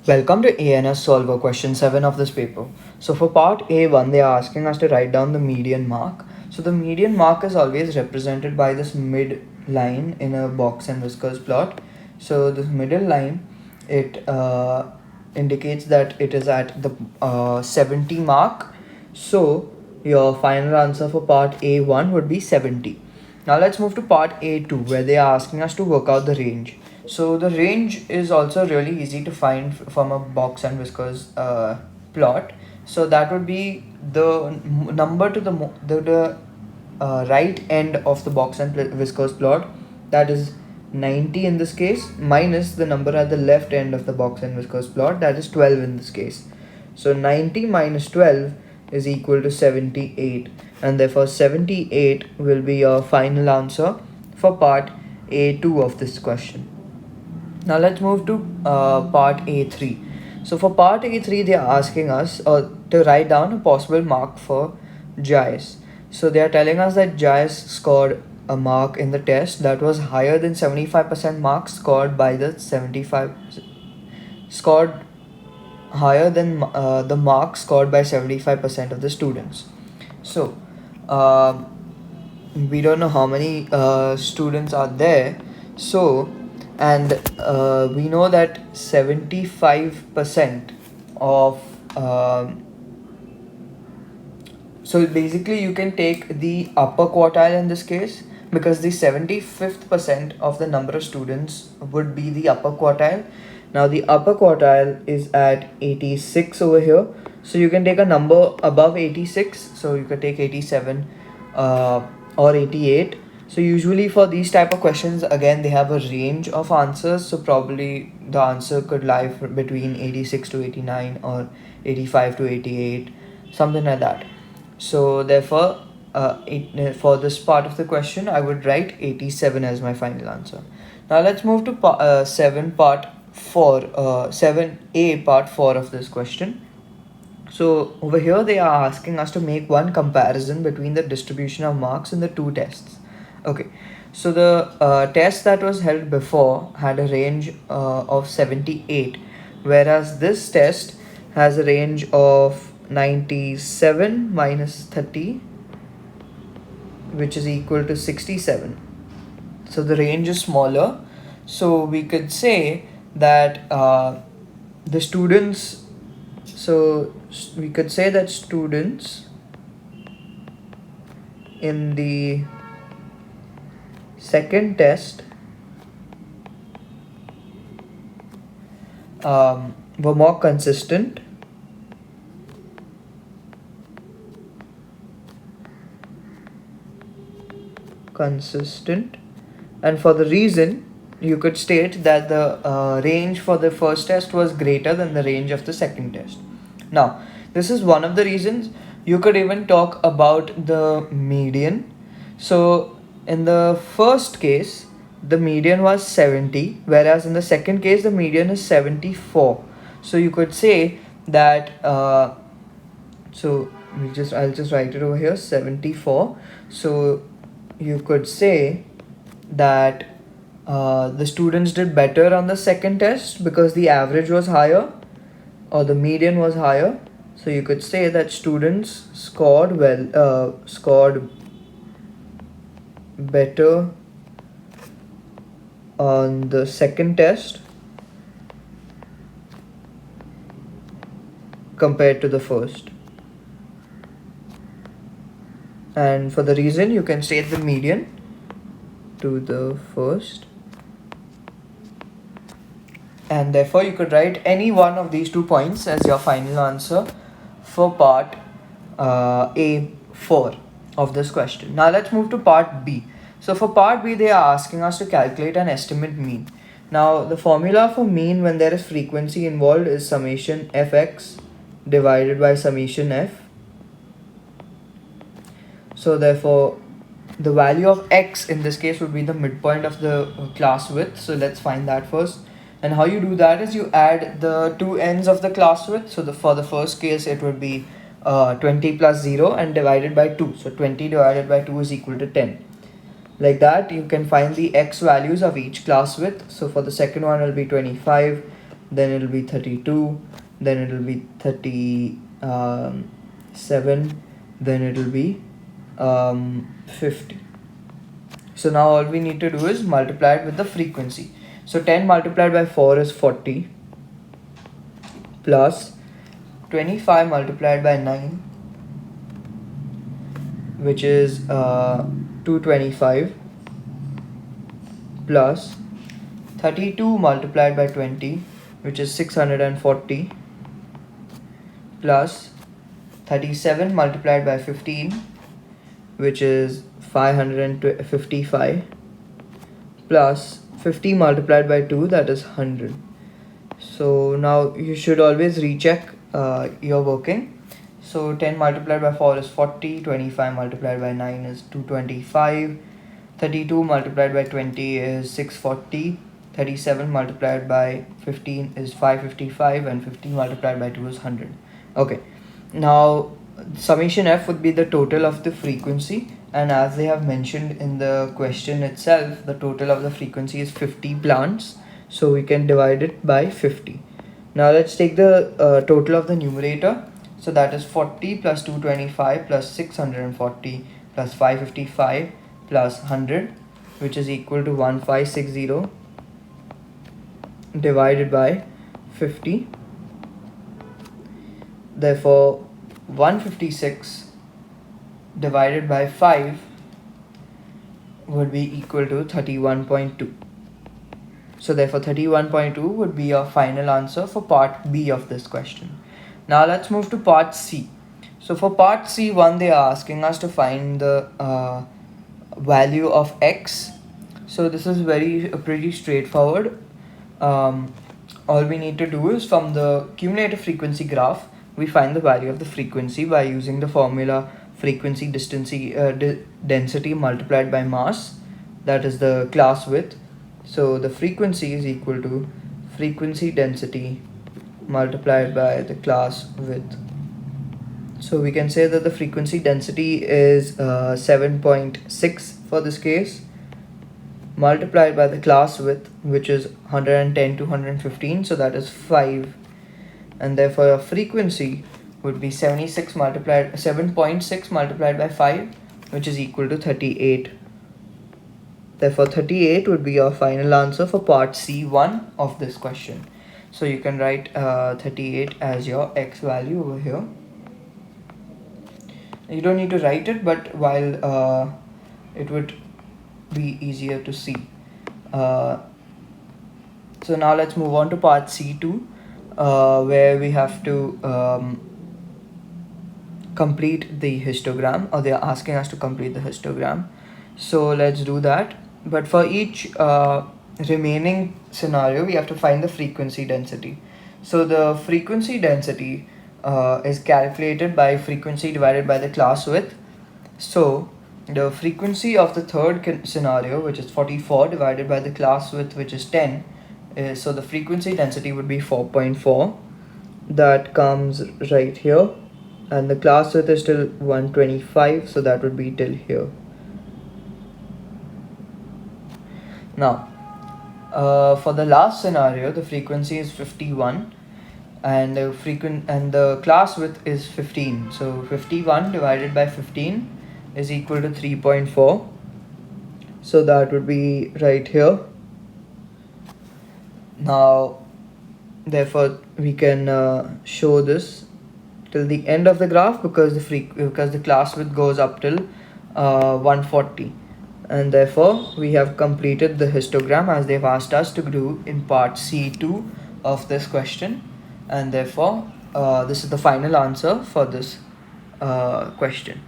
Welcome to ANS Solver question 7 of this paper. So for part A1 they are asking us to write down the median mark. So the median mark is always represented by this mid line in a box and whiskers plot. So this middle line, it indicates that it is at the 70 mark. So your final answer for part A1 would be 70. Now let's move to part A2 where they are asking us to work out the range. So the range is also really easy to find from a box and whiskers plot. So that would be the number to the right end of the box and whiskers plot, that is 90 in this case, minus the number at the left end of the box and whiskers plot, that is 12 in this case. So 90 minus 12 is equal to 78, and therefore 78 will be your final answer for part A2 of this question. Now let's move to part A3. So for part A3 they are asking us to write down a possible mark for Jais. So they are telling us that Jais scored a mark in the test that was higher than 75% marks scored by the 75 scored higher than the mark scored by 75% of the students. So we don't know how many students are there. So and we know that 75% of so basically you can take the upper quartile in this case, because the 75th percent of the number of students would be the upper quartile. Now the upper quartile is at 86 over here, so you can take a number above 86, so you could take 87 or 88. So usually for these type of questions, again they have a range of answers, so probably the answer could lie between 86 to 89 or 85 to 88, something like that. So therefore for this part of the question I would write 87 as my final answer. Now let's move to 7a part 4 of this question. So over here they are asking us to make one comparison between the distribution of marks in the two tests. Okay, so the test that was held before had a range of 78, whereas this test has a range of 97 minus 30, which is equal to 67. So the range is smaller. So we could say that the students, so we could say that students in the second test were more consistent and for the reason you could state that the range for the first test was greater than the range of the second test. Now this is one of the reasons. You could even talk about the median. So in the first case the median was 70, whereas in the second case the median is 74. So you could say that so I'll just write it over here, 74. So you could say that the students did better on the second test because the average was higher or the median was higher. So you could say that students scored better on the second test compared to the first. And for the reason you can state the median to the first, and therefore you could write any one of these 2 points as your final answer for part A4 of this question. Now let's move to part B. So for part B they are asking us to calculate an estimate mean. Now the formula for mean when there is frequency involved is summation fx divided by summation f. So therefore the value of x in this case would be the midpoint of the class width. So let's find that first. And how you do that is you add the two ends of the class width. So for the first case it would be 20 plus 0 and divided by 2. So 20 divided by 2 is equal to 10. Like that you can find the x values of each class width. So for the second one it will be 25, then it'll be 32, then it'll be 37, then it'll be 50. So now all we need to do is multiply it with the frequency. So 10 multiplied by 4 is 40, plus 25 multiplied by 9, which is 225, plus 32 multiplied by 20, which is 640, plus 37 multiplied by 15, which is 555, plus 50 multiplied by 2, that is 100. So now you should always recheck your working. So 10 multiplied by 4 is 40, 25 multiplied by 9 is 225, 32 multiplied by 20 is 640, 37 multiplied by 15 is 555, and 50 multiplied by 2 is 100. Okay, now summation F would be the total of the frequency, and as they have mentioned in the question itself, the total of the frequency is 50 plants, so we can divide it by 50. Now let's take the total of the numerator. So that is 40 plus 225 plus 640 plus 555 plus 100, which is equal to 1560 divided by 50. Therefore 156 divided by 5 would be equal to 31.2. So therefore 31.2 would be your final answer for part B of this question. Now let's move to part C. So for part C1, they are asking us to find the value of x. So this is pretty straightforward. All we need to do is from the cumulative frequency graph, we find the value of the frequency by using the formula frequency density multiplied by mass, that is the class width. So the frequency is equal to frequency density multiplied by the class width. So we can say that the frequency density is 7.6 for this case, multiplied by the class width, which is 110 to 115, so that is 5, and therefore your frequency would be 7.6 multiplied by 5, which is equal to 38. Therefore 38 would be your final answer for part C1 of this question. So you can write 38 as your x value over here. You don't need to write it, but while it would be easier to see. So now let's move on to part C2, where we have to complete the histogram, or they are asking us to complete the histogram. So let's do that. But for each remaining scenario, we have to find the frequency density. So the frequency density is calculated by frequency divided by the class width. So the frequency of the third scenario, which is 44, divided by the class width, which is 10, so the frequency density would be 4.4. That comes right here, and the class width is till 125, so that would be till here. Now for the last scenario, the frequency is 51, and the class width is 15. So 51 divided by 15 is equal to 3.4. So that would be right here. Now therefore we can show this till the end of the graph, because the class width goes up till 140, and therefore we have completed the histogram as they've asked us to do in part C2 of this question, and therefore this is the final answer for this question.